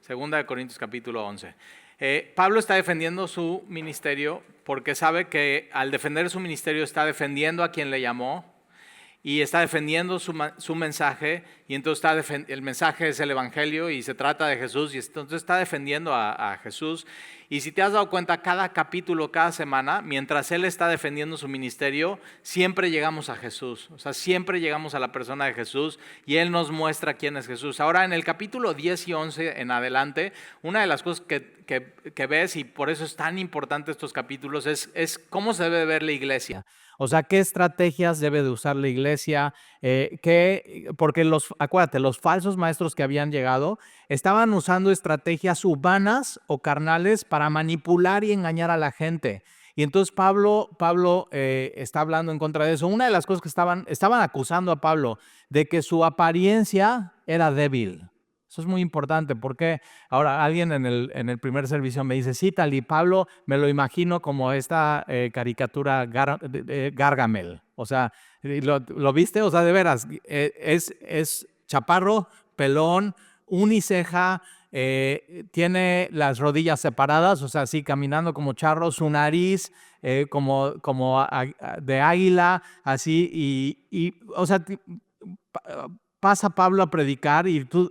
Segunda de Corintios capítulo 11. Pablo está defendiendo su ministerio porque sabe que al defender su ministerio está defendiendo a quien le llamó y está defendiendo su mensaje, y entonces el mensaje es el evangelio y se trata de Jesús, y entonces está defendiendo a Jesús. Y si te has dado cuenta, cada capítulo, cada semana, mientras él está defendiendo su ministerio, siempre llegamos a Jesús. O sea, siempre llegamos a la persona de Jesús y él nos muestra quién es Jesús. Ahora, en el capítulo 10 y 11 en adelante, una de las cosas que ves, y por eso es tan importante estos capítulos, es cómo se debe ver la iglesia. O sea, qué estrategias debe de usar la iglesia, porque acuérdate, los falsos maestros que habían llegado estaban usando estrategias humanas o carnales para manipular y engañar a la gente. Y entonces Pablo está hablando en contra de eso. Una de las cosas que estaban acusando a Pablo de que su apariencia era débil. Eso es muy importante porque ahora alguien en el primer servicio me dice, sí, tal y Pablo me lo imagino como esta caricatura Gargamel. O sea, ¿lo viste? O sea, de veras, es chaparro, pelón, uniceja, tiene las rodillas separadas, o sea, así caminando como charro, su nariz como de águila, así, o sea, pasa Pablo a predicar y tú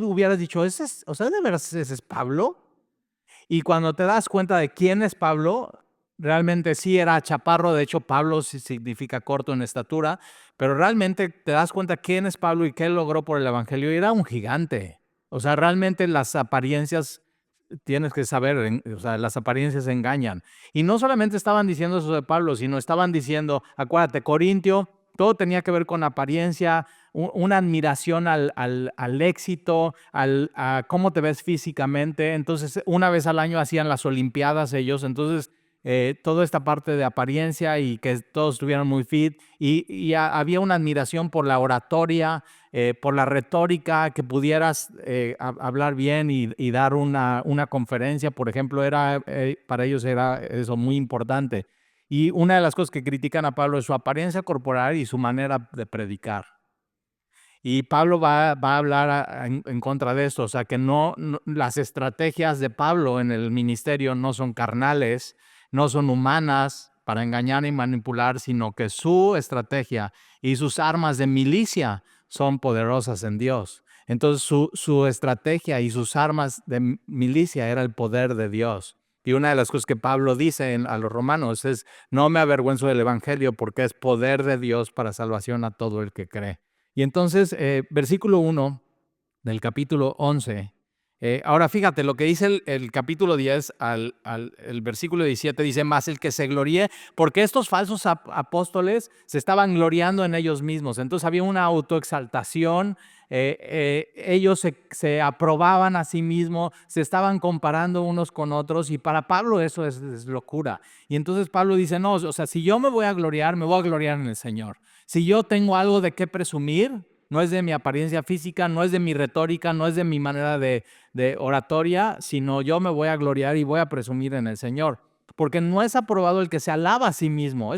hubieras dicho, o sea, ¿de veras ese es Pablo? Y cuando te das cuenta de quién es Pablo, realmente sí era chaparro. De hecho, Pablo sí significa corto en estatura, pero realmente te das cuenta quién es Pablo y qué logró por el evangelio. Y era un gigante. O sea, realmente las apariencias, tienes que saber, o sea, las apariencias engañan. Y no solamente estaban diciendo eso de Pablo, sino estaban diciendo, acuérdate, Corintio, todo tenía que ver con apariencia, una admiración al éxito, a cómo te ves físicamente. Entonces, una vez al año hacían las Olimpiadas ellos, entonces toda esta parte de apariencia y que todos estuvieran muy fit, y había una admiración por la oratoria, por la retórica, que pudieras hablar bien y dar una conferencia, por ejemplo, para ellos era eso muy importante. Y una de las cosas que critican a Pablo es su apariencia corporal y su manera de predicar. Y Pablo va a hablar en contra de esto, o sea que no, las estrategias de Pablo en el ministerio no son carnales, no son humanas para engañar y manipular, sino que su estrategia y sus armas de milicia son poderosas en Dios. Entonces su estrategia y sus armas de milicia era el poder de Dios. Y una de las cosas que Pablo dice a los romanos es, no me avergüenzo del evangelio porque es poder de Dios para salvación a todo el que cree. Y entonces, versículo 1 del capítulo 11. Ahora fíjate, lo que dice el capítulo 10 el versículo 17 dice, más el que se gloríe, porque estos falsos apóstoles se estaban gloriando en ellos mismos. Entonces había una autoexaltación, ellos se aprobaban a sí mismos, se estaban comparando unos con otros, y para Pablo eso es locura. Y entonces Pablo dice, no, o sea, si yo me voy a gloriar en el Señor. Si yo tengo algo de qué presumir, no es de mi apariencia física, no es de mi retórica, no es de mi manera de oratoria, sino yo me voy a gloriar y voy a presumir en el Señor. Porque no es aprobado el que se alaba a sí mismo.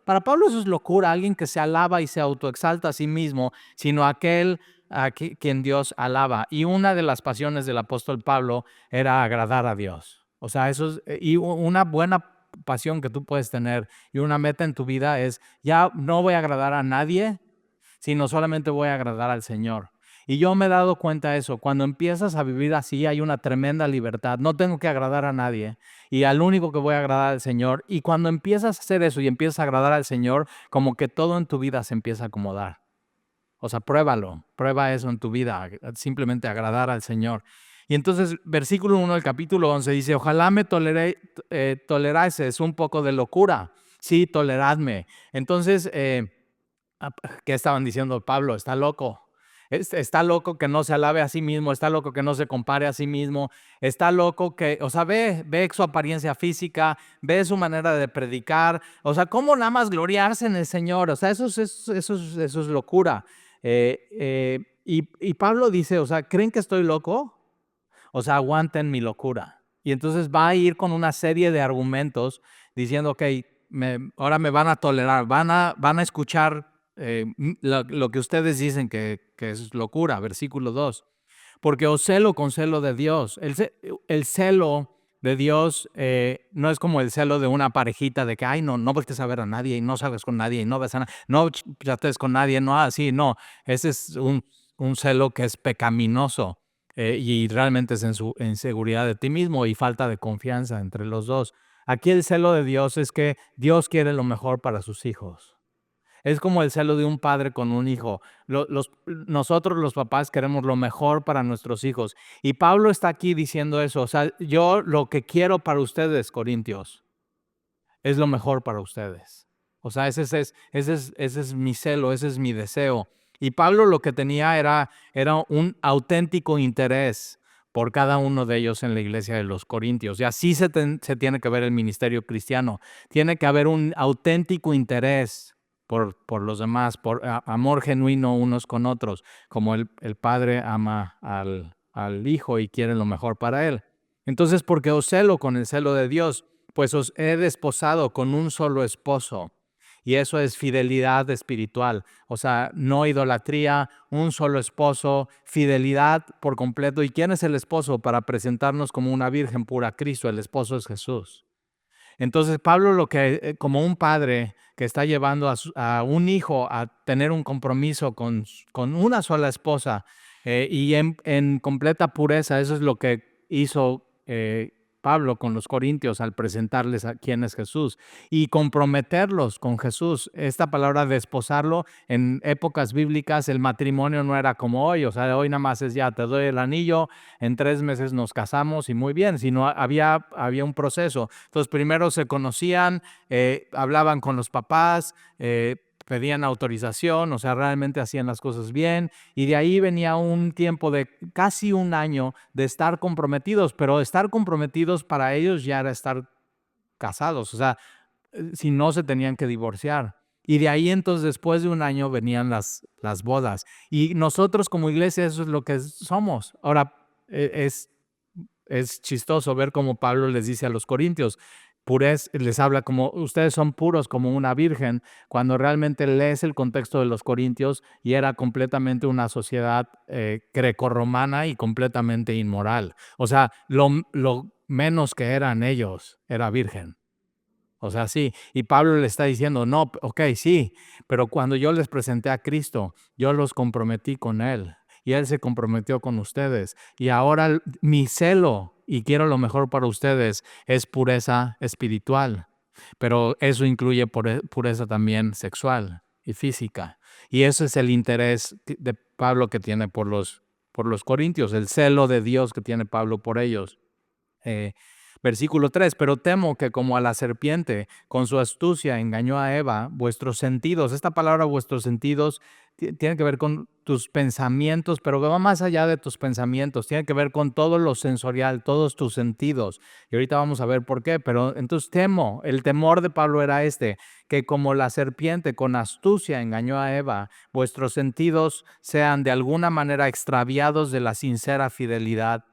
Para Pablo eso es locura, alguien que se alaba y se autoexalta a sí mismo, sino aquel a quien Dios alaba. Y una de las pasiones del apóstol Pablo era agradar a Dios. O sea, y una buena pasión que tú puedes tener y una meta en tu vida es, ya no voy a agradar a nadie, sino solamente voy a agradar al Señor. Y yo me he dado cuenta de eso. Cuando empiezas a vivir así, hay una tremenda libertad. No tengo que agradar a nadie. Y al único que voy a agradar al Señor. Y cuando empiezas a hacer eso y empiezas a agradar al Señor, como que todo en tu vida se empieza a acomodar. O sea, prueba eso en tu vida, simplemente agradar al Señor. Y entonces, versículo 1 del capítulo 11 dice, ojalá me tolerases un poco de locura. Sí, toleradme. Entonces, ¿qué estaban diciendo? Pablo está loco. Está loco que no se alabe a sí mismo, está loco que no se compare a sí mismo, está loco que, o sea, ve su apariencia física, ve su manera de predicar, o sea, ¿cómo nada más gloriarse en el Señor? O sea, eso es locura. Y Pablo dice, o sea, ¿creen que estoy loco? O sea, aguanten mi locura. Y entonces va a ir con una serie de argumentos diciendo, ok, ahora me van a tolerar, van a escuchar lo que ustedes dicen que es locura, versículo 2. porque os celo con celo de Dios. El celo de Dios no es como el celo de una parejita de que, ay, no voltees a ver a nadie y no salgas con nadie y no ves a nadie, no chatees con nadie, no así, no. Ese es un celo que es pecaminoso y realmente es inseguridad de ti mismo y falta de confianza entre los dos. Aquí el celo de Dios es que Dios quiere lo mejor para sus hijos. Es como el celo de un padre con un hijo. Nosotros los papás queremos lo mejor para nuestros hijos. Y Pablo está aquí diciendo eso. O sea, yo lo que quiero para ustedes, Corintios, es lo mejor para ustedes. O sea, ese es mi celo, ese es mi deseo. Y Pablo lo que tenía era un auténtico interés por cada uno de ellos en la iglesia de los Corintios. Y así se tiene que ver el ministerio cristiano. Tiene que haber un auténtico interés por los demás, por amor genuino unos con otros, como el padre ama al hijo y quiere lo mejor para él. Entonces, porque os celo con el celo de Dios, pues os he desposado con un solo esposo. Y eso es fidelidad espiritual. O sea, no idolatría, un solo esposo, fidelidad por completo. ¿Y quién es el esposo? Para presentarnos como una virgen pura, Cristo, el esposo es Jesús. Entonces, Pablo, como un padre que está llevando a un hijo a tener un compromiso con una sola esposa y en completa pureza, eso es lo que hizo Pablo con los corintios al presentarles a quién es Jesús y comprometerlos con Jesús. Esta palabra de desposarlo, en épocas bíblicas el matrimonio no era como hoy, o sea, hoy nada más es ya, te doy el anillo, en 3 meses nos casamos y muy bien, sino había un proceso. Entonces primero se conocían, hablaban con los papás, pedían autorización, o sea, realmente hacían las cosas bien, y de ahí venía un tiempo de casi un año de estar comprometidos, pero estar comprometidos para ellos ya era estar casados, o sea, si no se tenían que divorciar. Y de ahí entonces después de un año venían las bodas. Y nosotros como iglesia eso es lo que somos. Ahora, es chistoso ver cómo Pablo les dice a los corintios, les habla como ustedes son puros como una virgen, cuando realmente lees el contexto de los corintios y era completamente una sociedad grecorromana y completamente inmoral. O sea, lo menos que eran ellos era virgen. O sea, sí. Y Pablo le está diciendo, no, ok, sí, pero cuando yo les presenté a Cristo, yo los comprometí con Él y Él se comprometió con ustedes. Y ahora mi celo, y quiero lo mejor para ustedes, es pureza espiritual. Pero eso incluye pureza también sexual y física. Y ese es el interés de Pablo que tiene por los corintios, el celo de Dios que tiene Pablo por ellos. Versículo 3, pero temo que como a la serpiente con su astucia engañó a Eva, vuestros sentidos, esta palabra vuestros sentidos tiene que ver con tus pensamientos, pero va más allá de tus pensamientos, tiene que ver con todo lo sensorial, todos tus sentidos. Y ahorita vamos a ver por qué, pero entonces temo, el temor de Pablo era que como la serpiente con astucia engañó a Eva, vuestros sentidos sean de alguna manera extraviados de la sincera fidelidad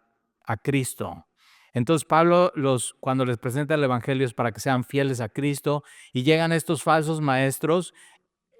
a Cristo. Entonces Pablo cuando les presenta el evangelio es para que sean fieles a Cristo y llegan estos falsos maestros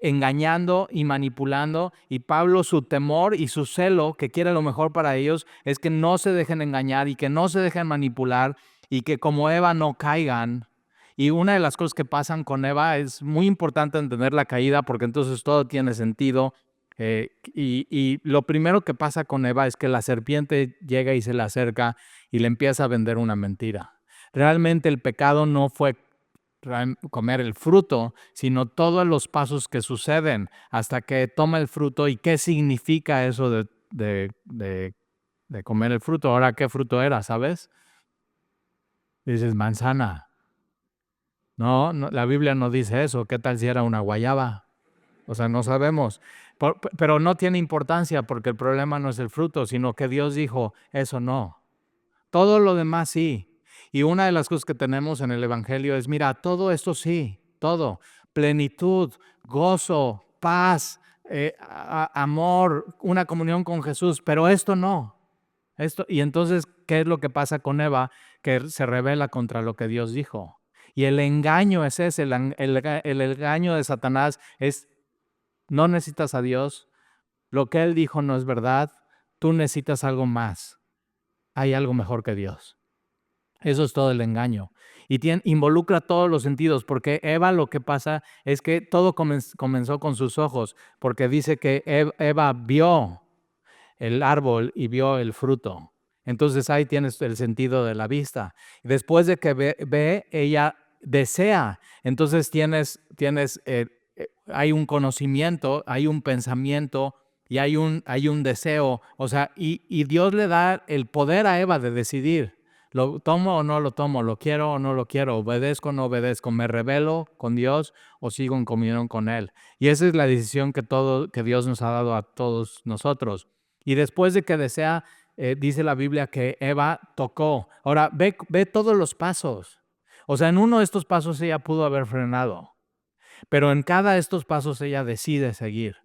engañando y manipulando, y Pablo su temor y su celo que quiere lo mejor para ellos es que no se dejen engañar y que no se dejen manipular y que como Eva no caigan. Y una de las cosas que pasan con Eva es muy importante entender la caída porque entonces todo tiene sentido. Y lo primero que pasa con Eva es que la serpiente llega y se le acerca y le empieza a vender una mentira. Realmente el pecado no fue comer el fruto, sino todos los pasos que suceden hasta que toma el fruto y qué significa eso de comer el fruto. Ahora, ¿qué fruto era, sabes? Dices manzana. No, la Biblia no dice eso. ¿Qué tal si era una guayaba? O sea, no sabemos. Pero no tiene importancia porque el problema no es el fruto, sino que Dios dijo, eso no. Todo lo demás sí. Y una de las cosas que tenemos en el Evangelio es, mira, todo esto sí, todo. Plenitud, gozo, paz, amor, una comunión con Jesús, pero esto no. Y entonces, ¿qué es lo que pasa con Eva? Que se rebela contra lo que Dios dijo. Y el engaño es ese, el engaño de Satanás es, no necesitas a Dios, lo que Él dijo no es verdad, tú necesitas algo más. Hay algo mejor que Dios. Eso es todo el engaño. Y involucra todos los sentidos, porque Eva lo que pasa es que todo comenzó con sus ojos, porque dice que Eva vio el árbol y vio el fruto. Entonces ahí tienes el sentido de la vista. Después de que ve, ella desea. Entonces hay un conocimiento, hay un pensamiento y hay un deseo. O sea, y Dios le da el poder a Eva de decidir. ¿Lo tomo o no lo tomo? ¿Lo quiero o no lo quiero? ¿Obedezco o no obedezco? ¿Me rebelo con Dios o sigo en comunión con Él? Y esa es la decisión que Dios nos ha dado a todos nosotros. Y después de que desea, dice la Biblia que Eva tocó. Ahora, ve todos los pasos. O sea, en uno de estos pasos ella pudo haber frenado, pero en cada de estos pasos ella decide seguir.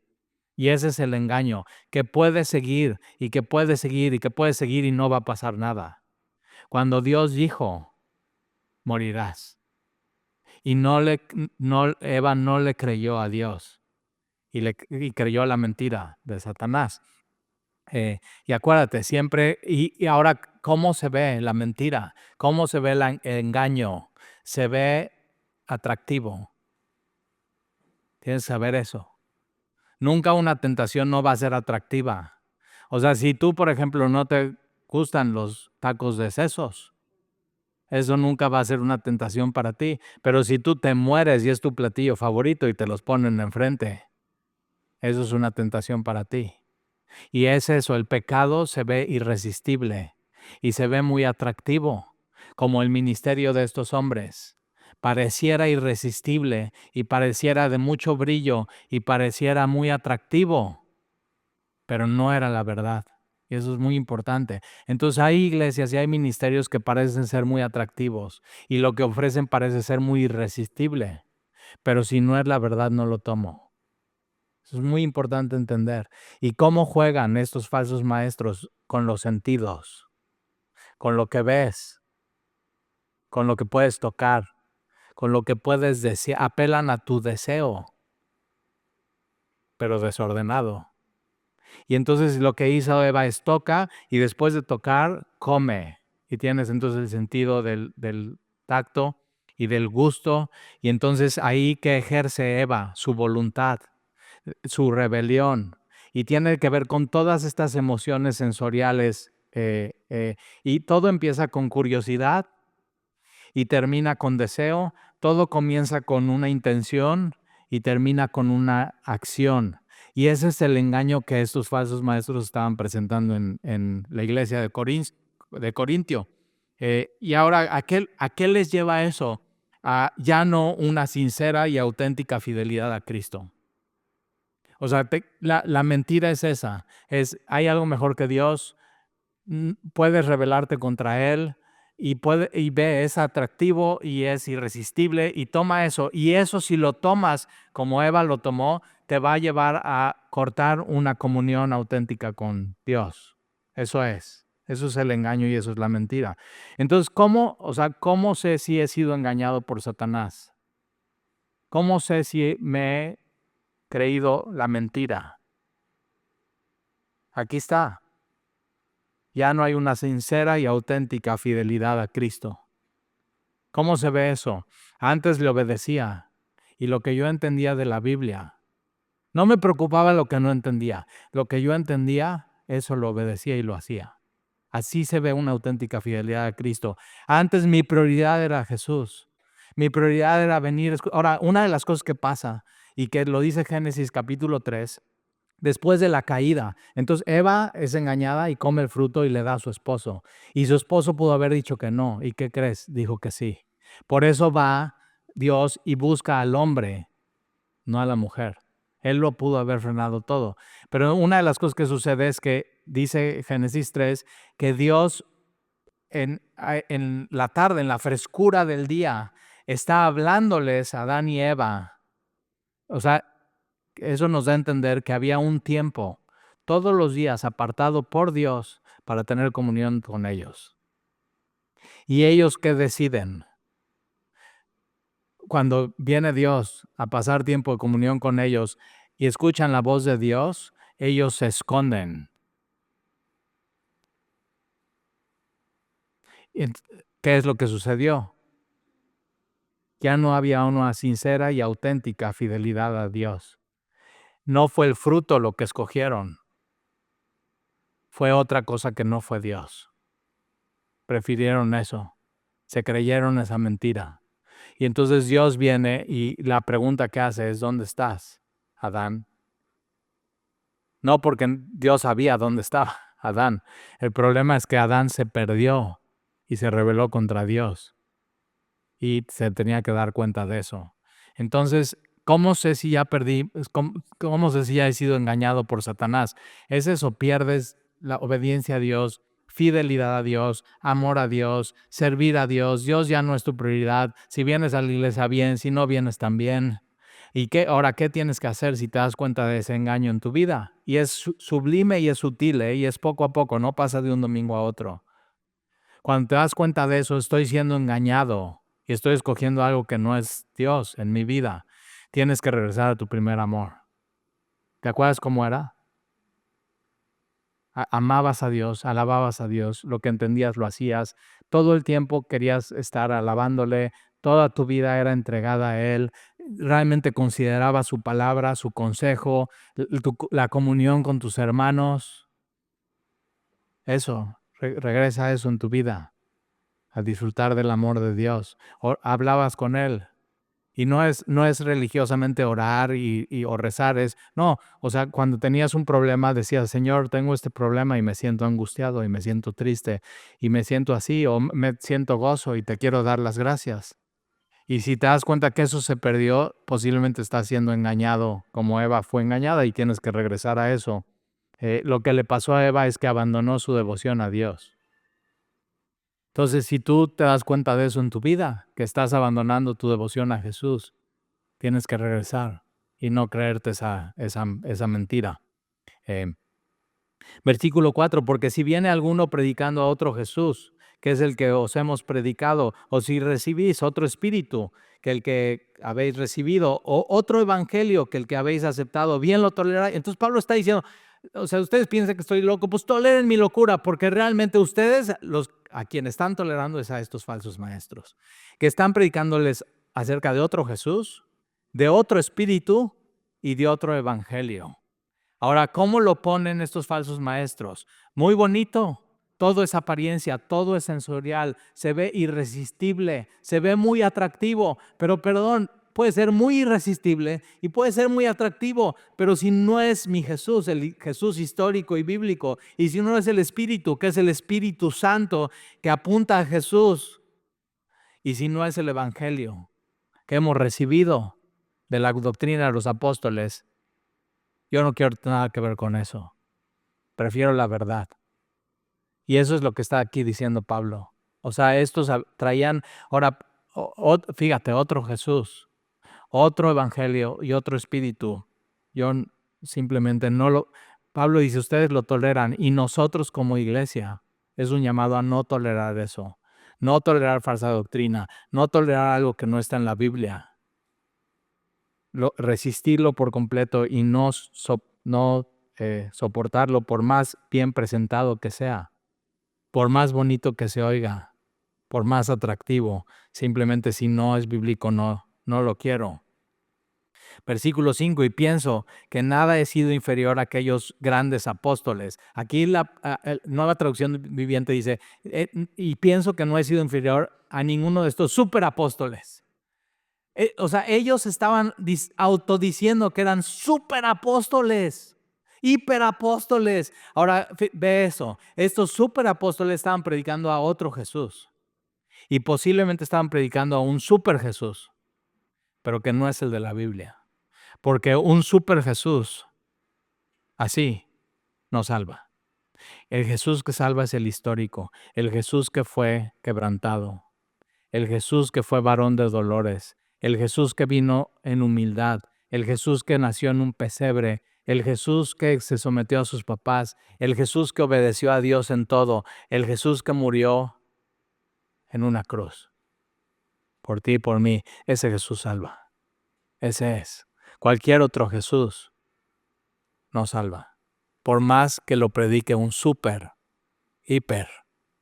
Y ese es el engaño, que puede seguir y que puede seguir y que puede seguir y no va a pasar nada. Cuando Dios dijo, morirás. Y Eva no le creyó a Dios y creyó la mentira de Satanás. Y acuérdate, siempre, y ahora, ¿cómo se ve la mentira? ¿Cómo se ve el engaño? Se ve atractivo. Tienes que saber eso. Nunca una tentación no va a ser atractiva. O sea, si tú, por ejemplo, no te gustan los tacos de sesos, eso nunca va a ser una tentación para ti. Pero si tú te mueres y es tu platillo favorito y te los ponen enfrente, eso es una tentación para ti. Y es eso, el pecado se ve irresistible y se ve muy atractivo, como el ministerio de estos hombres. Pareciera irresistible y pareciera de mucho brillo y pareciera muy atractivo, pero no era la verdad. Y eso es muy importante. Entonces hay iglesias y hay ministerios que parecen ser muy atractivos y lo que ofrecen parece ser muy irresistible, pero si no es la verdad no lo tomo. Eso es muy importante entender. ¿Y cómo juegan estos falsos maestros con los sentidos? Con lo que ves, con lo que puedes tocar, con lo que puedes decir. Apelan a tu deseo, pero desordenado. Y entonces lo que hizo Eva es toca y después de tocar, come. Y tienes entonces el sentido del tacto y del gusto. Y entonces ahí que ejerce Eva su voluntad, su rebelión. Y tiene que ver con todas estas emociones sensoriales. Y todo empieza con curiosidad y termina con deseo. Todo comienza con una intención y termina con una acción. Y ese es el engaño que estos falsos maestros estaban presentando en la iglesia de Corintio. Y ahora, ¿a qué les lleva eso? A ya no una sincera y auténtica fidelidad a Cristo. O sea, la mentira es esa. Hay algo mejor que Dios. Puedes rebelarte contra Él y ve, es atractivo y es irresistible y toma eso. Y eso si lo tomas como Eva lo tomó, te va a llevar a cortar una comunión auténtica con Dios. Eso es el engaño y eso es la mentira. Entonces, ¿cómo sé si he sido engañado por Satanás? ¿Cómo sé si me he creído la mentira? Aquí está. Ya no hay una sincera y auténtica fidelidad a Cristo. ¿Cómo se ve eso? Antes le obedecía y lo que yo entendía de la Biblia. No me preocupaba lo que no entendía. Lo que yo entendía, eso lo obedecía y lo hacía. Así se ve una auténtica fidelidad a Cristo. Antes mi prioridad era Jesús. Mi prioridad era venir. Ahora, una de las cosas que pasa y que lo dice Génesis capítulo 3, después de la caída. Entonces Eva es engañada y come el fruto y le da a su esposo. Y su esposo pudo haber dicho que no. ¿Y qué crees? Dijo que sí. Por eso va Dios y busca al hombre, no a la mujer. Él lo pudo haber frenado todo. Pero una de las cosas que sucede es que dice Génesis 3 que Dios en la tarde, en la frescura del día, está hablándoles a Adán y Eva. O sea, eso nos da a entender que había un tiempo todos los días apartado por Dios para tener comunión con ellos. ¿Y ellos qué deciden? Cuando viene Dios a pasar tiempo de comunión con ellos y escuchan la voz de Dios, ellos se esconden. ¿Qué es lo que sucedió? Ya no había una sincera y auténtica fidelidad a Dios. No fue el fruto lo que escogieron, fue otra cosa que no fue Dios. Prefirieron eso, se creyeron esa mentira. Y entonces Dios viene y la pregunta que hace es: ¿dónde estás, Adán? No porque Dios sabía dónde estaba Adán. El problema es que Adán se perdió y se rebeló contra Dios. Y se tenía que dar cuenta de eso. Entonces, ¿cómo sé si ya perdí? ¿Cómo sé si ya he sido engañado por Satanás? Es eso: pierdes la obediencia a Dios, fidelidad a Dios, amor a Dios, servir a Dios. Dios ya no es tu prioridad. Si vienes a la iglesia, bien; si no vienes, también. ¿Y ahora qué tienes que hacer si te das cuenta de ese engaño en tu vida? Y es sublime y es sutil, y es poco a poco, no pasa de un domingo a otro. Cuando te das cuenta de eso: estoy siendo engañado y estoy escogiendo algo que no es Dios en mi vida. Tienes que regresar a tu primer amor. ¿Te acuerdas cómo era? Amabas a Dios, alababas a Dios, lo que entendías lo hacías, todo el tiempo querías estar alabándole, toda tu vida era entregada a Él, realmente considerabas su palabra, su consejo, la comunión con tus hermanos. Eso, regresa a eso en tu vida, a disfrutar del amor de Dios. Hablabas con Él. Y no es religiosamente orar o rezar, no, o sea, cuando tenías un problema decías: Señor, tengo este problema y me siento angustiado y me siento triste y me siento así, o me siento gozo y te quiero dar las gracias. Y si te das cuenta que eso se perdió, posiblemente estás siendo engañado como Eva fue engañada y tienes que regresar a eso. Lo que le pasó a Eva es que abandonó su devoción a Dios. Entonces, si tú te das cuenta de eso en tu vida, que estás abandonando tu devoción a Jesús, tienes que regresar y no creerte esa mentira. Versículo 4: porque si viene alguno predicando a otro Jesús, que es el que os hemos predicado, o si recibís otro espíritu que el que habéis recibido, o otro evangelio que el que habéis aceptado, bien lo toleráis. Entonces Pablo está diciendo: o sea, ustedes piensan que estoy loco, pues toleren mi locura, porque realmente ustedes, a quienes están tolerando es a estos falsos maestros, que están predicándoles acerca de otro Jesús, de otro espíritu y de otro evangelio. Ahora, ¿cómo lo ponen estos falsos maestros? Muy bonito, todo es apariencia, todo es sensorial, se ve irresistible, se ve muy atractivo, pero perdón, puede ser muy irresistible y puede ser muy atractivo, pero si no es mi Jesús, el Jesús histórico y bíblico, y si no es el Espíritu, que es el Espíritu Santo que apunta a Jesús, y si no es el Evangelio que hemos recibido de la doctrina de los apóstoles, yo no quiero nada que ver con eso. Prefiero la verdad. Y eso es lo que está aquí diciendo Pablo. O sea, estos traían, ahora, fíjate, otro Jesús, otro evangelio y otro espíritu. Yo simplemente no lo... Pablo dice: ustedes lo toleran, y nosotros como iglesia es un llamado a no tolerar eso. No tolerar falsa doctrina, no tolerar algo que no está en la Biblia. Resistirlo por completo y no soportarlo, por más bien presentado que sea, por más bonito que se oiga, por más atractivo. Simplemente, si no es bíblico, no lo quiero. Versículo 5: y pienso que nada he sido inferior a aquellos grandes apóstoles. Aquí la Nueva Traducción Viviente dice: y pienso que no he sido inferior a ninguno de estos superapóstoles. O sea, ellos estaban autodiciendo que eran superapóstoles, hiperapóstoles. Ahora, ve eso. Estos superapóstoles estaban predicando a otro Jesús. Y posiblemente estaban predicando a un super Jesús, pero que no es el de la Biblia. Porque un super Jesús así no salva. El Jesús que salva es el histórico, el Jesús que fue quebrantado, el Jesús que fue varón de dolores, el Jesús que vino en humildad, el Jesús que nació en un pesebre, el Jesús que se sometió a sus papás, el Jesús que obedeció a Dios en todo, el Jesús que murió en una cruz. Por ti y por mí, ese Jesús salva. Ese es. Cualquier otro Jesús no salva. Por más que lo predique un super, hiper,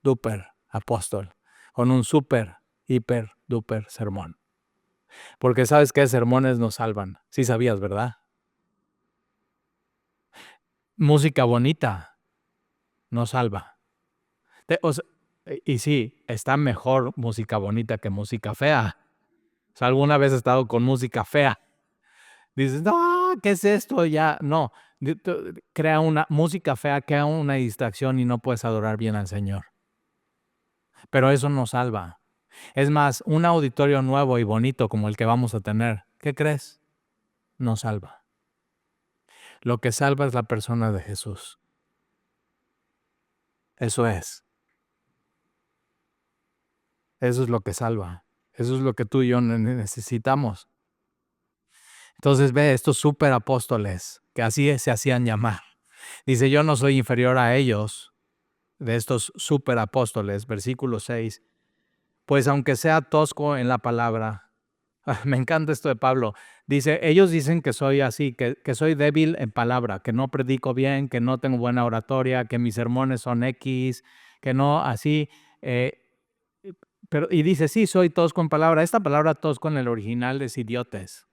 duper apóstol, con un súper, hiper, duper sermón. Porque sabes que sermones nos salvan. Sí sabías, ¿verdad? Música bonita nos salva. Y sí, está mejor música bonita que música fea. O sea, ¿alguna vez has estado con música fea? Dices, no, ¿qué es esto? Ya, no. Crea una música fea, crea una distracción y no puedes adorar bien al Señor. Pero eso nos salva. Es más, un auditorio nuevo y bonito como el que vamos a tener, ¿qué crees? Nos salva. Lo que salva es la persona de Jesús. Eso es. Eso es lo que salva. Eso es lo que tú y yo necesitamos. Entonces ve estos superapóstoles, que así se hacían llamar. Dice, yo no soy inferior a ellos, de estos superapóstoles, versículo 6. Pues aunque sea tosco en la palabra, me encanta esto de Pablo. Dice, ellos dicen que soy así, que soy débil en palabra, que no predico bien, que no tengo buena oratoria, que mis sermones son X, que no así. Y dice, sí, soy tosco en palabra. Esta palabra tosco en el original es idiotes.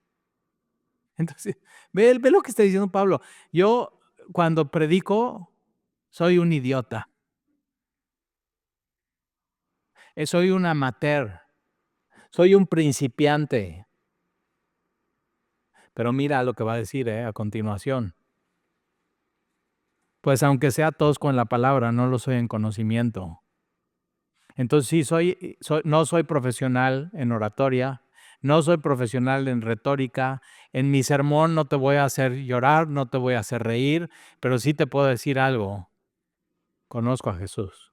Entonces, ve lo que está diciendo Pablo. Yo cuando predico soy un idiota. Soy un amateur. Soy un principiante. Pero mira lo que va a decir a continuación. Pues aunque sea tosco en la palabra, no lo soy en conocimiento. Entonces sí, no soy profesional en oratoria, no soy profesional en retórica. En mi sermón no te voy a hacer llorar, no te voy a hacer reír, pero sí te puedo decir algo. Conozco a Jesús.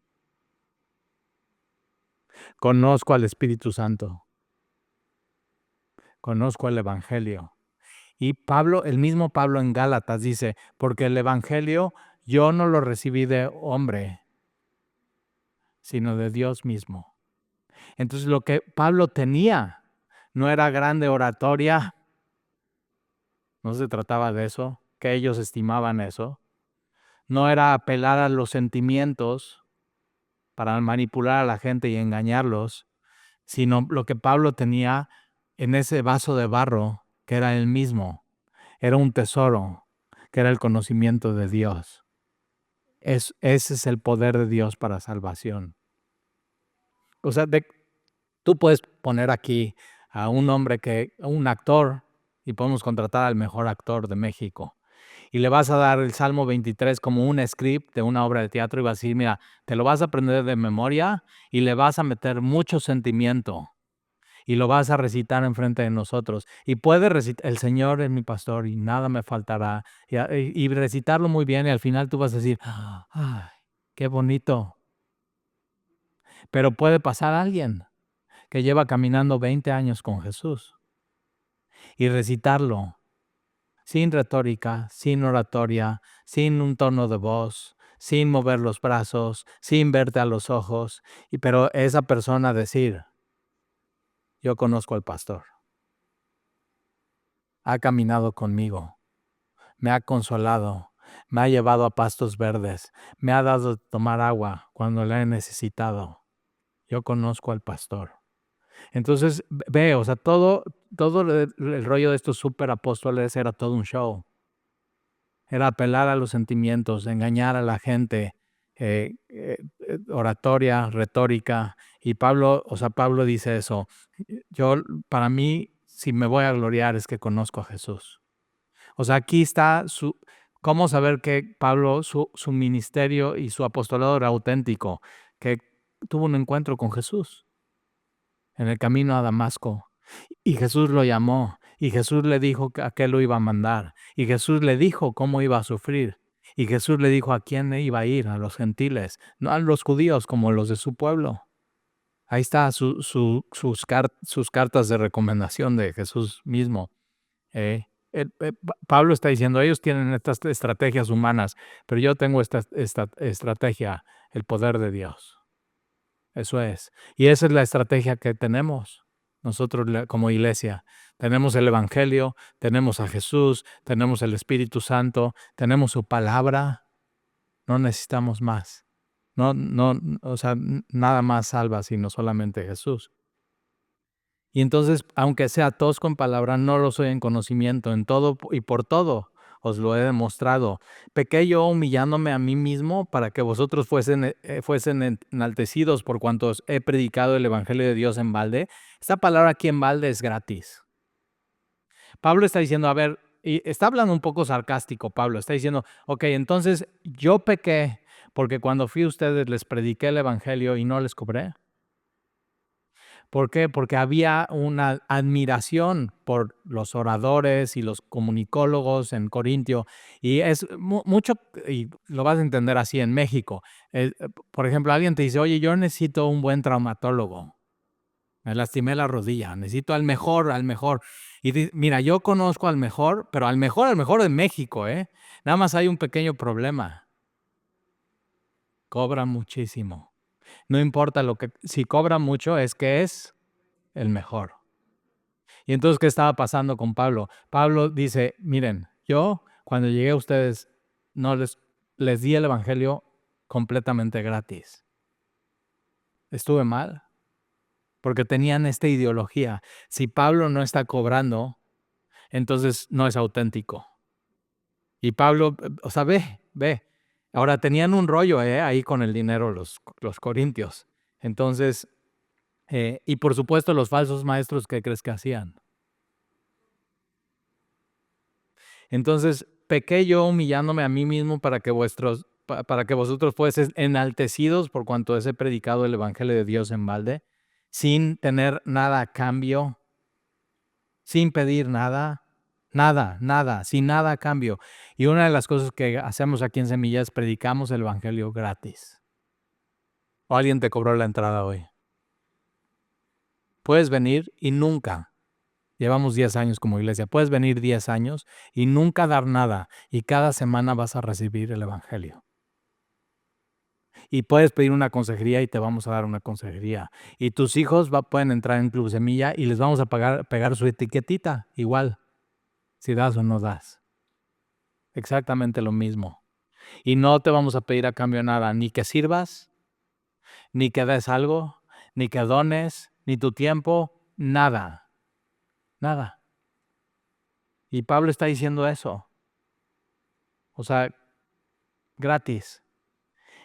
Conozco al Espíritu Santo. Conozco el Evangelio. Y Pablo, el mismo Pablo en Gálatas dice, porque el Evangelio yo no lo recibí de hombre, sino de Dios mismo. Entonces lo que Pablo tenía no era grande oratoria, no se trataba de eso, que ellos estimaban eso, no era apelar a los sentimientos para manipular a la gente y engañarlos, sino lo que Pablo tenía en ese vaso de barro, que era él mismo, era un tesoro, que era el conocimiento de Dios. Ese es el poder de Dios para salvación. O sea, tú puedes poner aquí a un hombre un actor, y podemos contratar al mejor actor de México, y le vas a dar el Salmo 23 como un script de una obra de teatro y vas a decir, mira, te lo vas a aprender de memoria y le vas a meter mucho sentimiento y lo vas a recitar enfrente de nosotros. Y puedes recitar, el Señor es mi pastor y nada me faltará, y recitarlo muy bien y al final tú vas a decir, ¡ay, qué bonito! Pero puede pasar alguien que lleva caminando 20 años con Jesús y recitarlo sin retórica, sin oratoria, sin un tono de voz, sin mover los brazos, sin verte a los ojos, pero esa persona decir, yo conozco al pastor, ha caminado conmigo, me ha consolado, me ha llevado a pastos verdes, me ha dado de tomar agua cuando la he necesitado, yo conozco al pastor. Entonces, ve, o sea, todo el rollo de estos superapóstoles era todo un show. Era apelar a los sentimientos, engañar a la gente, oratoria, retórica. Y Pablo dice eso. Para mí, si me voy a gloriar es que conozco a Jesús. O sea, aquí está cómo saber que Pablo, su ministerio y su apostolado era auténtico, que tuvo un encuentro con Jesús en el camino a Damasco. Y Jesús lo llamó, y Jesús le dijo a qué lo iba a mandar, y Jesús le dijo cómo iba a sufrir, y Jesús le dijo a quién iba a ir, a los gentiles, no a los judíos como los de su pueblo. Ahí está sus cartas de recomendación de Jesús mismo. Pablo está diciendo, ellos tienen estas estrategias humanas, pero yo tengo esta estrategia, el poder de Dios. Eso es. Y esa es la estrategia que tenemos nosotros como iglesia. Tenemos el Evangelio, tenemos a Jesús, tenemos el Espíritu Santo, tenemos su palabra. No necesitamos más. O sea, nada más salva sino solamente Jesús. Y entonces, aunque sea tosco en palabra, no lo soy en conocimiento, en todo y por todo os lo he demostrado. Pequé yo humillándome a mí mismo para que vosotros fuesen enaltecidos por cuantos he predicado el Evangelio de Dios en balde. Esta palabra aquí en balde es gratis. Pablo está diciendo, a ver, y está hablando un poco sarcástico Pablo, está diciendo, ok, entonces yo pequé porque cuando fui a ustedes les prediqué el Evangelio y no les cobré. ¿Por qué? Porque había una admiración por los oradores y los comunicólogos en Corintio. Y es mucho, y lo vas a entender así en México. Por ejemplo, alguien te dice, oye, yo necesito un buen traumatólogo. Me lastimé la rodilla, necesito al mejor, al mejor. Y mira, yo conozco al mejor, pero al mejor de México, ¿eh? Nada más hay un pequeño problema. Cobra muchísimo. No importa si cobra mucho, es que es el mejor. Y entonces, ¿qué estaba pasando con Pablo? Pablo dice, miren, yo cuando llegué a ustedes no les di el evangelio completamente gratis. Estuve mal, porque tenían esta ideología. Si Pablo no está cobrando, entonces no es auténtico. Y Pablo, o sea, ve. Ahora tenían un rollo ahí con el dinero los corintios. Entonces, y por supuesto los falsos maestros, ¿qué crees que hacían? Entonces, pequé yo humillándome a mí mismo para que vosotros fueseis enaltecidos por cuanto he predicado el Evangelio de Dios en balde, sin tener nada a cambio, sin pedir nada, sin nada a cambio. Y una de las cosas que hacemos aquí en Semilla es predicamos el Evangelio gratis. ¿O alguien te cobró la entrada hoy? Puedes venir y nunca. Llevamos 10 años como iglesia. Puedes venir 10 años y nunca dar nada. Y cada semana vas a recibir el Evangelio. Y puedes pedir una consejería y te vamos a dar una consejería. Y tus hijos pueden entrar en Club Semilla y les vamos a pegar su etiquetita. Igual, si das o no das. Exactamente lo mismo. Y no te vamos a pedir a cambio nada. Ni que sirvas, ni que des algo, ni que dones, ni tu tiempo. Nada. Nada. Y Pablo está diciendo eso. O sea, gratis.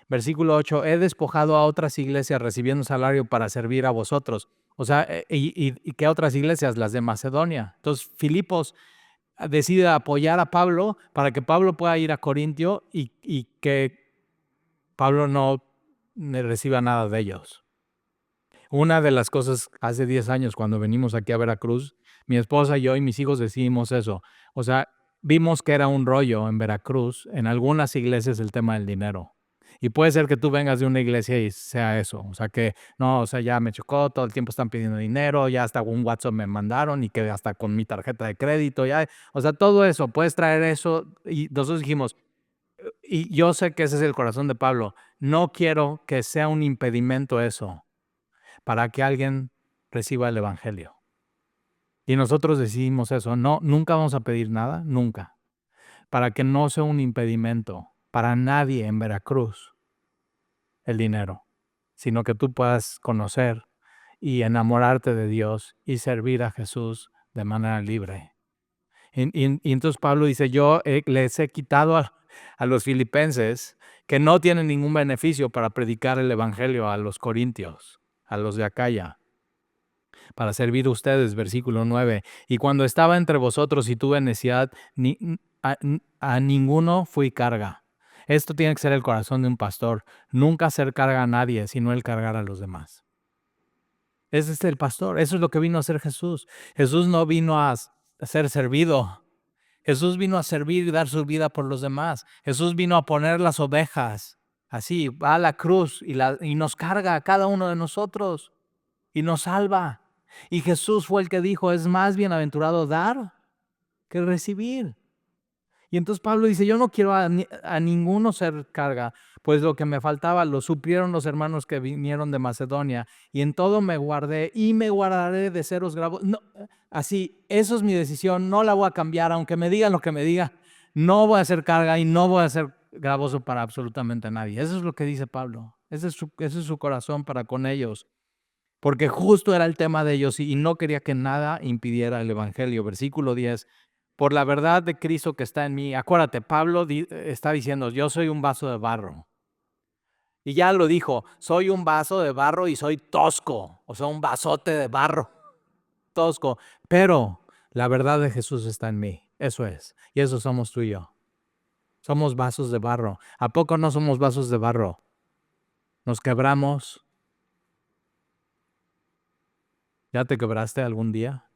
Versículo 8, he despojado a otras iglesias recibiendo salario para servir a vosotros. O sea, ¿y qué otras iglesias? Las de Macedonia. Entonces, Filipos decide apoyar a Pablo para que Pablo pueda ir a Corintio y que Pablo no reciba nada de ellos. Una de las cosas, hace 10 años cuando venimos aquí a Veracruz, mi esposa y yo y mis hijos decidimos eso. O sea, vimos que era un rollo en Veracruz, en algunas iglesias, el tema del dinero. Y puede ser que tú vengas de una iglesia y sea eso. O sea, que no, o sea, ya me chocó, todo el tiempo están pidiendo dinero, ya hasta un WhatsApp me mandaron y que hasta con mi tarjeta de crédito, ya. O sea, todo eso, puedes traer eso. Y nosotros dijimos, y yo sé que ese es el corazón de Pablo, no quiero que sea un impedimento eso para que alguien reciba el evangelio. Y nosotros decidimos eso, no, nunca vamos a pedir nada, nunca, para que no sea un impedimento para nadie en Veracruz el dinero, sino que tú puedas conocer y enamorarte de Dios y servir a Jesús de manera libre. Y entonces Pablo dice, yo les he quitado a los filipenses que no tienen ningún beneficio para predicar el evangelio a los corintios, a los de Acaya, para servir a ustedes, versículo 9. Y cuando estaba entre vosotros y tuve necesidad, a ninguno fui carga. Esto tiene que ser el corazón de un pastor. Nunca hacer carga a nadie, sino el cargar a los demás. Ese es el pastor. Eso es lo que vino a hacer Jesús. Jesús no vino a ser servido. Jesús vino a servir y dar su vida por los demás. Jesús vino a poner las ovejas. Así, va a la cruz y nos carga a cada uno de nosotros y nos salva. Y Jesús fue el que dijo, es más bienaventurado dar que recibir. Y entonces Pablo dice, yo no quiero a ninguno ser carga, pues lo que me faltaba lo suplieron los hermanos que vinieron de Macedonia, y en todo me guardé y me guardaré de seros gravosos. No, así, eso es mi decisión, no la voy a cambiar, aunque me digan lo que me diga, no voy a ser carga y no voy a ser gravoso para absolutamente nadie. Eso es lo que dice Pablo. Ese es su corazón para con ellos. Porque justo era el tema de ellos y no quería que nada impidiera el evangelio. Versículo 10. Por la verdad de Cristo que está en mí. Acuérdate, Pablo está diciendo, yo soy un vaso de barro. Y ya lo dijo, soy un vaso de barro y soy tosco. O sea, un vasote de barro, tosco. Pero la verdad de Jesús está en mí. Eso es. Y eso somos tú y yo. Somos vasos de barro. ¿A poco no somos vasos de barro? Nos quebramos. ¿Ya te quebraste algún día?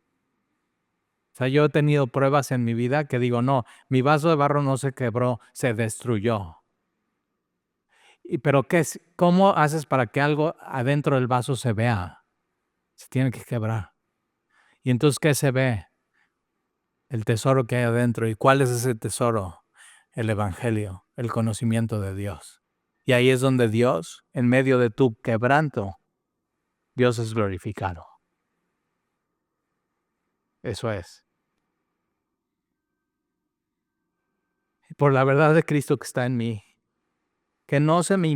O sea, yo he tenido pruebas en mi vida que digo, no, mi vaso de barro no se quebró, se destruyó. Pero ¿cómo haces para que algo adentro del vaso se vea? Se tiene que quebrar. ¿Y entonces qué se ve? El tesoro que hay adentro. ¿Y cuál es ese tesoro? El evangelio, el conocimiento de Dios. Y ahí es donde Dios, en medio de tu quebranto, Dios es glorificado. Eso es. Por la verdad de Cristo que está en mí, que no se me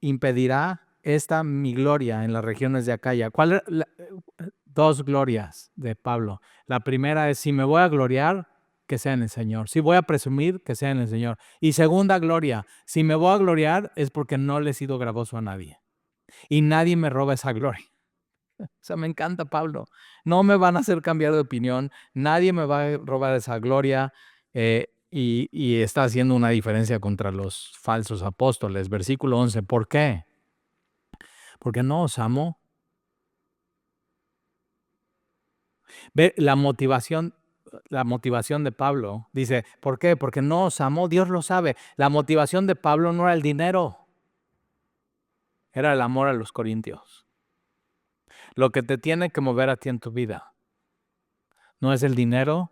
impedirá esta mi gloria en las regiones de Acaya. Dos glorias de Pablo. La primera es, si me voy a gloriar, que sea en el Señor. Si voy a presumir, que sea en el Señor. Y segunda gloria, si me voy a gloriar es porque no le he sido gravoso a nadie. Y nadie me roba esa gloria. O sea, me encanta Pablo. No me van a hacer cambiar de opinión. Nadie me va a robar esa gloria. Y está haciendo una diferencia contra los falsos apóstoles. Versículo 11. ¿Por qué? Porque no os amo. Ve la motivación de Pablo. Dice, ¿por qué? Porque no os amó. Dios lo sabe. La motivación de Pablo no era el dinero. Era el amor a los corintios. Lo que te tiene que mover a ti en tu vida no es el dinero,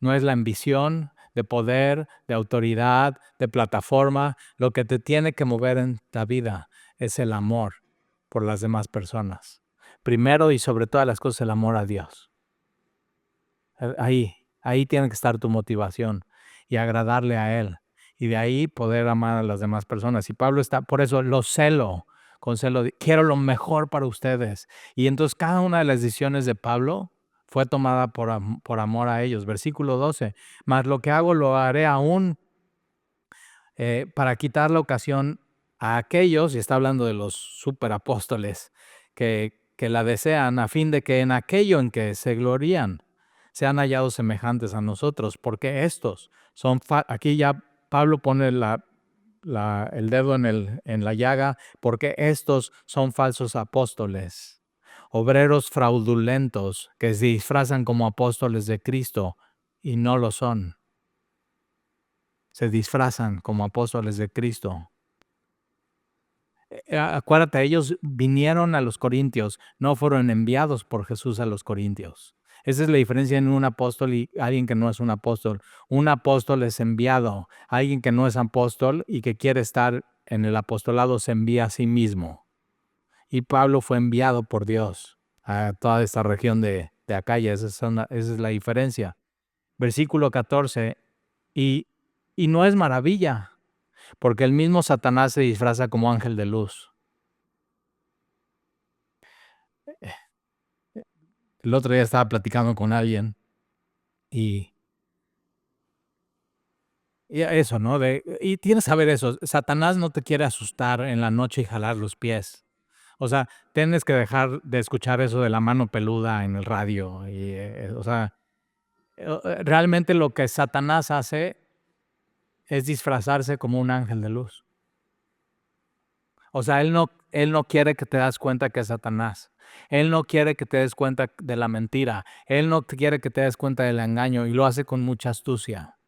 no es la ambición de poder, de autoridad, de plataforma. Lo que te tiene que mover en la vida es el amor por las demás personas. Primero y sobre todas las cosas, el amor a Dios. Ahí tiene que estar tu motivación y agradarle a Él. Y de ahí poder amar a las demás personas. Y Pablo está, por eso lo celo, con celo, quiero lo mejor para ustedes. Y entonces cada una de las decisiones de Pablo fue tomada por amor a ellos. Versículo 12, mas lo que hago lo haré aún para quitar la ocasión a aquellos, y está hablando de los superapóstoles, que la desean, a fin de que en aquello en que se glorían sean hallados semejantes a nosotros, porque estos son, aquí ya Pablo pone el dedo en la llaga, porque estos son falsos apóstoles, obreros fraudulentos que se disfrazan como apóstoles de Cristo y no lo son. Se disfrazan como apóstoles de Cristo. Acuérdate, ellos vinieron a los corintios, no fueron enviados por Jesús a los corintios. Esa es la diferencia en un apóstol y alguien que no es un apóstol. Un apóstol es enviado. Alguien que no es apóstol y que quiere estar en el apostolado se envía a sí mismo. Y Pablo fue enviado por Dios a toda esta región de Acaya. Esa es la diferencia. Versículo 14. Y no es maravilla, porque el mismo Satanás se disfraza como ángel de luz. El otro día estaba platicando con alguien y eso, ¿no? Y tienes que saber eso, Satanás no te quiere asustar en la noche y jalar los pies. O sea, tienes que dejar de escuchar eso de la mano peluda en el radio. O sea, realmente lo que Satanás hace es disfrazarse como un ángel de luz. O sea, él no quiere que te das cuenta que es Satanás. Él no quiere que te des cuenta de la mentira. Él no quiere que te des cuenta del engaño y lo hace con mucha astucia.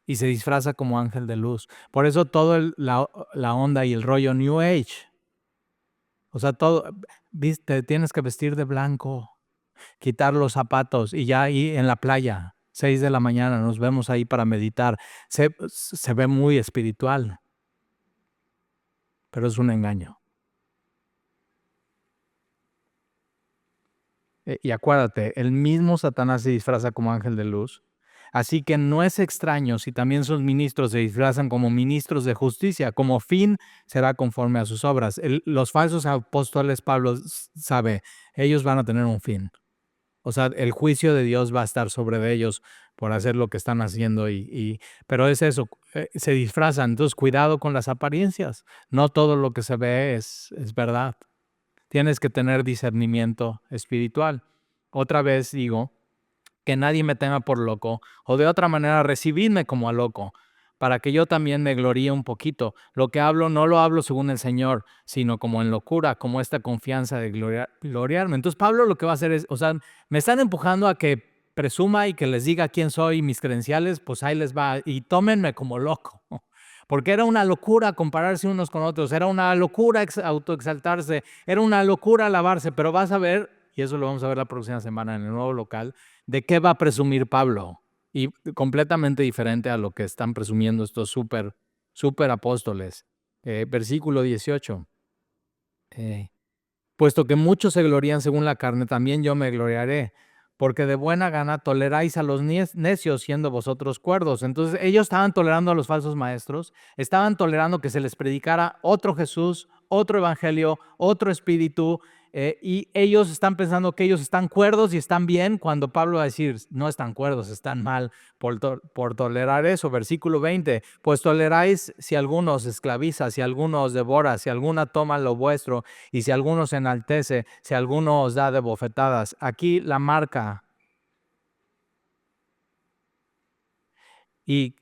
Y se disfraza como ángel de luz. Por eso todo la onda y el rollo New Age. O sea, todo, te tienes que vestir de blanco, quitar los zapatos y ya ahí en la playa, 6 de la mañana, nos vemos ahí para meditar. Se ve muy espiritual, pero es un engaño. Y acuérdate, el mismo Satanás se disfraza como ángel de luz. Así que no es extraño si también sus ministros se disfrazan como ministros de justicia, como fin será conforme a sus obras. Los falsos apóstoles, Pablo sabe, ellos van a tener un fin. O sea, el juicio de Dios va a estar sobre de ellos por hacer lo que están haciendo. Pero es eso, se disfrazan. Entonces, cuidado con las apariencias. No todo lo que se ve es verdad. Tienes que tener discernimiento espiritual. Otra vez digo, que nadie me tenga por loco, o de otra manera recibidme como a loco, para que yo también me gloríe un poquito. Lo que hablo no lo hablo según el Señor, sino como en locura, como esta confianza de gloriarme. Entonces Pablo lo que va a hacer es, o sea, me están empujando a que presuma y que les diga quién soy y mis credenciales, pues ahí les va, y tómenme como loco. Porque era una locura compararse unos con otros, era una locura autoexaltarse, era una locura alabarse, pero vas a ver, y eso lo vamos a ver la próxima semana en el nuevo local, de qué va a presumir Pablo. Y completamente diferente a lo que están presumiendo estos súper apóstoles. Versículo 18. Puesto que muchos se glorían según la carne, también yo me gloriaré, porque de buena gana toleráis a los necios siendo vosotros cuerdos. Entonces ellos estaban tolerando a los falsos maestros, estaban tolerando que se les predicara otro Jesús, otro evangelio, otro espíritu, y ellos están pensando que ellos están cuerdos y están bien, cuando Pablo va a decir, no están cuerdos, están mal por tolerar eso. Versículo 20, pues toleráis si alguno os esclaviza, si alguno os devora, si alguna toma lo vuestro, y si alguno se enaltece, si alguno os da de bofetadas. Aquí la marca. Y,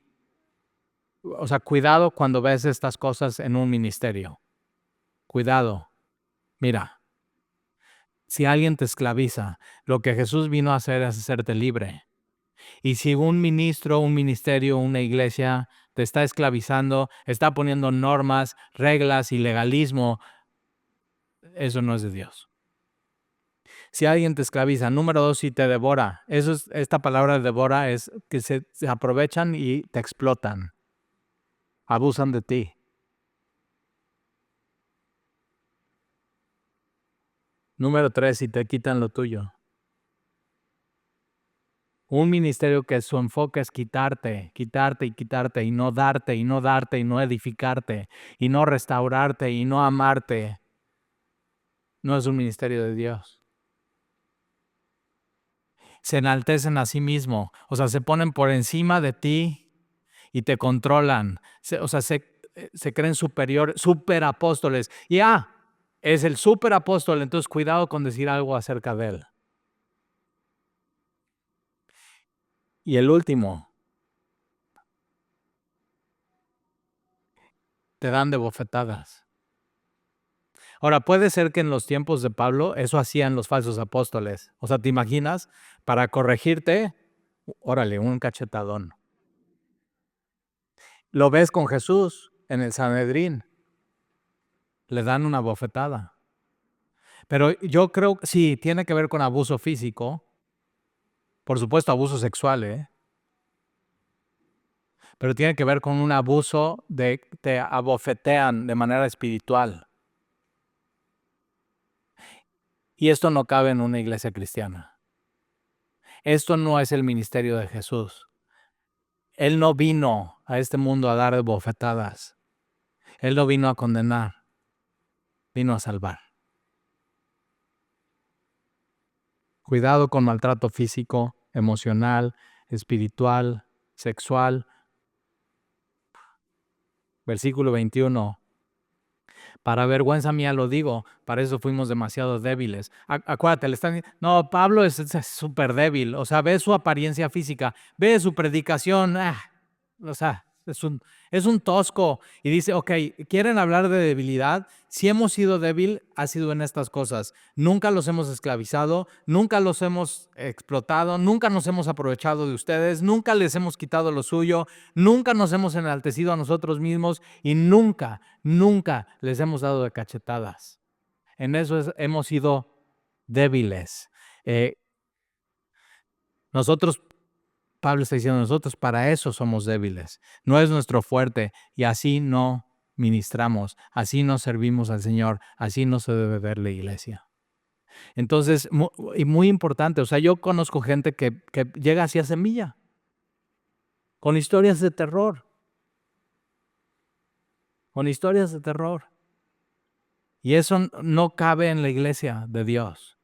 o sea, cuidado cuando ves estas cosas en un ministerio. Cuidado. Mira, si alguien te esclaviza, lo que Jesús vino a hacer es hacerte libre. Y si un ministro, un ministerio, una iglesia te está esclavizando, está poniendo normas, reglas y legalismo, eso no es de Dios. Si alguien te esclaviza, número 2, si te devora, esta palabra devora es que se aprovechan y te explotan, abusan de ti. Número 3, si te quitan lo tuyo. Un ministerio que su enfoque es quitarte y no darte y no darte y no edificarte y no restaurarte y no amarte, no es un ministerio de Dios. Se enaltecen a sí mismos, o sea, se ponen por encima de ti y te controlan, se creen superiores, superapóstoles. Y es el superapóstol, entonces cuidado con decir algo acerca de él. Y el último, te dan de bofetadas. Ahora, puede ser que en los tiempos de Pablo eso hacían los falsos apóstoles. O sea, ¿te imaginas? Para corregirte, órale, un cachetadón. Lo ves con Jesús en el Sanedrín. Le dan una bofetada. Pero yo creo que sí, tiene que ver con abuso físico. Por supuesto, abuso sexual, pero tiene que ver con un abuso de te abofetean de manera espiritual. Y esto no cabe en una iglesia cristiana. Esto no es el ministerio de Jesús. Él no vino a este mundo a dar bofetadas. Él no vino a condenar. Vino a salvar. Cuidado con maltrato físico, emocional, espiritual, sexual. Versículo 21. Para vergüenza mía lo digo, para eso fuimos demasiado débiles. Acuérdate, le están diciendo, no, Pablo es súper débil, o sea, ve su apariencia física, ve su predicación, o sea, es un tosco. Y dice, ok, ¿quieren hablar de debilidad? Si hemos sido débil, ha sido en estas cosas. Nunca los hemos esclavizado, nunca los hemos explotado, nunca nos hemos aprovechado de ustedes, nunca les hemos quitado lo suyo, nunca nos hemos enaltecido a nosotros mismos y nunca les hemos dado de cachetadas. En eso hemos sido débiles. Nosotros, Pablo está diciendo, nosotros para eso somos débiles. No es nuestro fuerte y así no ministramos, así no servimos al Señor, así no se debe ver la iglesia. Entonces, y muy importante, o sea, yo conozco gente que llega hacia Semilla. con historias de terror. Con historias de terror. Y eso no cabe en la iglesia de Dios.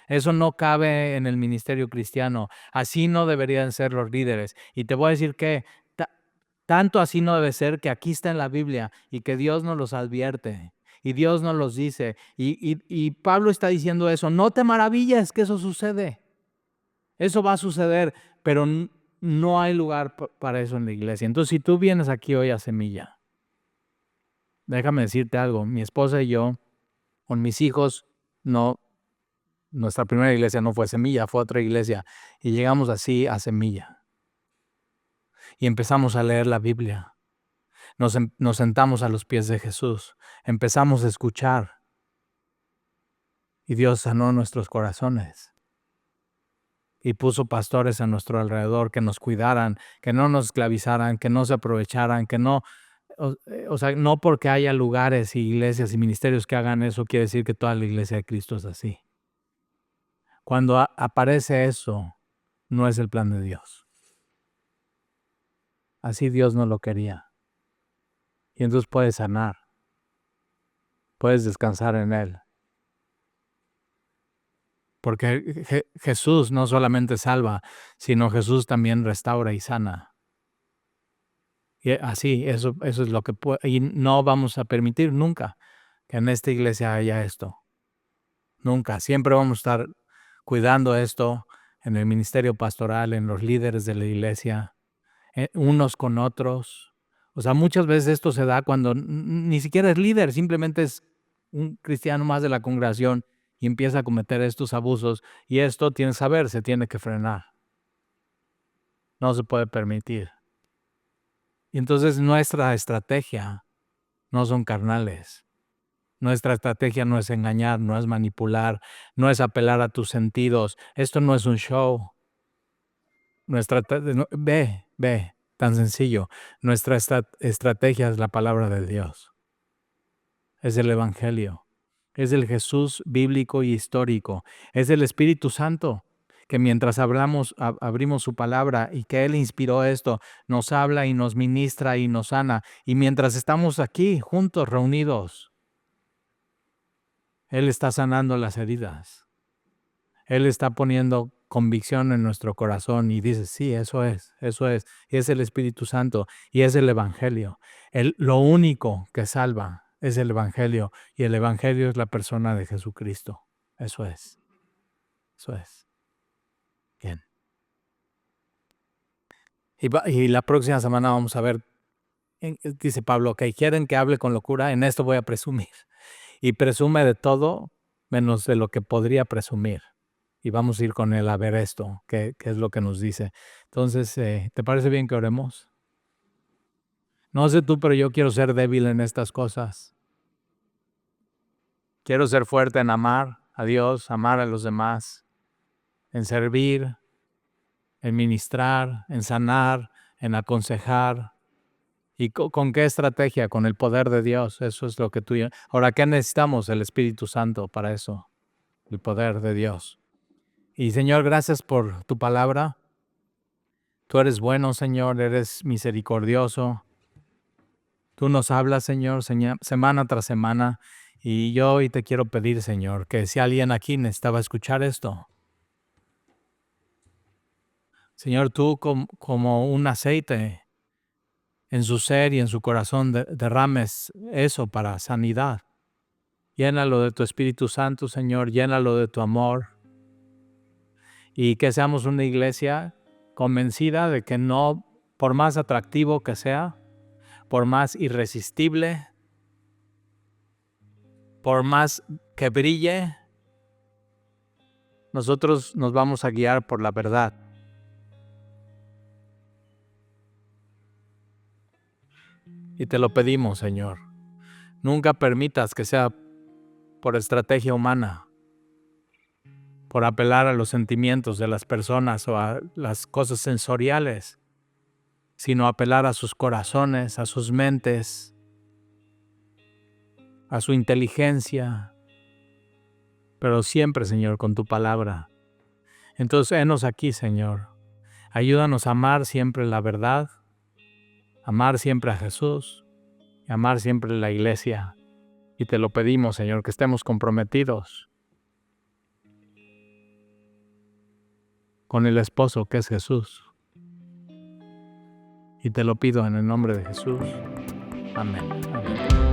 Eso no cabe en el ministerio cristiano. Así no deberían ser los líderes. Y te voy a decir que tanto así no debe ser, que aquí está en la Biblia y que Dios nos los advierte y Dios nos los dice. Y Pablo está diciendo eso. No te maravilles que eso sucede. Eso va a suceder, pero no hay lugar para eso en la iglesia. Entonces, si tú vienes aquí hoy a Semilla, déjame decirte algo. Mi esposa y yo, con mis hijos, nuestra primera iglesia no fue Semilla, fue otra iglesia. Y llegamos así a Semilla. Y empezamos a leer la Biblia. Nos sentamos a los pies de Jesús. Empezamos a escuchar. Y Dios sanó nuestros corazones. Y puso pastores a nuestro alrededor que nos cuidaran, que no nos esclavizaran, que no se aprovecharan, que no... O sea, no porque haya lugares y iglesias y ministerios que hagan eso, quiere decir que toda la iglesia de Cristo es así. Cuando aparece eso, no es el plan de Dios. Así Dios no lo quería. Y entonces puedes sanar. Puedes descansar en Él. Porque Jesús no solamente salva, sino Jesús también restaura y sana. Y así, eso es lo que y no vamos a permitir nunca que en esta iglesia haya esto. Nunca. Siempre vamos a estar cuidando esto en el ministerio pastoral, en los líderes de la iglesia, unos con otros. O sea, muchas veces esto se da cuando ni siquiera es líder, simplemente es un cristiano más de la congregación y empieza a cometer estos abusos. Y esto tiene que saber, se tiene que frenar. No se puede permitir. Y entonces nuestra estrategia no son carnales. Nuestra estrategia no es engañar, no es manipular, no es apelar a tus sentidos. Esto no es un show. Ve, tan sencillo. Nuestra estrategia es la palabra de Dios. Es el Evangelio. Es el Jesús bíblico y histórico. Es el Espíritu Santo, que mientras abrimos su palabra y que Él inspiró esto, nos habla y nos ministra y nos sana. Y mientras estamos aquí juntos, reunidos, Él está sanando las heridas. Él está poniendo convicción en nuestro corazón y dice, sí, eso es. Y es el Espíritu Santo y es el Evangelio. Lo único que salva es el Evangelio y el Evangelio es la persona de Jesucristo. Eso es. Bien. Y la próxima semana vamos a ver, dice Pablo, que quieren que hable con locura, en esto voy a presumir. Y presume de todo menos de lo que podría presumir. Y vamos a ir con él a ver esto, qué es lo que nos dice. Entonces, ¿te parece bien que oremos? No sé tú, pero yo quiero ser débil en estas cosas. Quiero ser fuerte en amar a Dios, amar a los demás, en servir, en ministrar, en sanar, en aconsejar. ¿Y con qué estrategia? Con el poder de Dios. Eso es lo que tú... Ahora, ¿qué necesitamos? El Espíritu Santo para eso. El poder de Dios. Y Señor, gracias por tu palabra. Tú eres bueno, Señor, eres misericordioso. Tú nos hablas, Señor, semana tras semana. Y yo hoy te quiero pedir, Señor, que si alguien aquí necesitaba escuchar esto, Señor, tú como un aceite en su ser y en su corazón derrames eso para sanidad. Llénalo de tu Espíritu Santo, Señor, llénalo de tu amor. Y que seamos una iglesia convencida de que no, por más atractivo que sea, por más irresistible, por más que brille, nosotros nos vamos a guiar por la verdad. Y te lo pedimos, Señor. Nunca permitas que sea por estrategia humana, por apelar a los sentimientos de las personas o a las cosas sensoriales, sino apelar a sus corazones, a sus mentes, a su inteligencia, pero siempre, Señor, con tu palabra. Entonces, henos aquí, Señor. Ayúdanos a amar siempre la verdad, amar siempre a Jesús y amar siempre la iglesia. Y te lo pedimos, Señor, que estemos comprometidos con el esposo que es Jesús. Y te lo pido en el nombre de Jesús. Amén. Amén.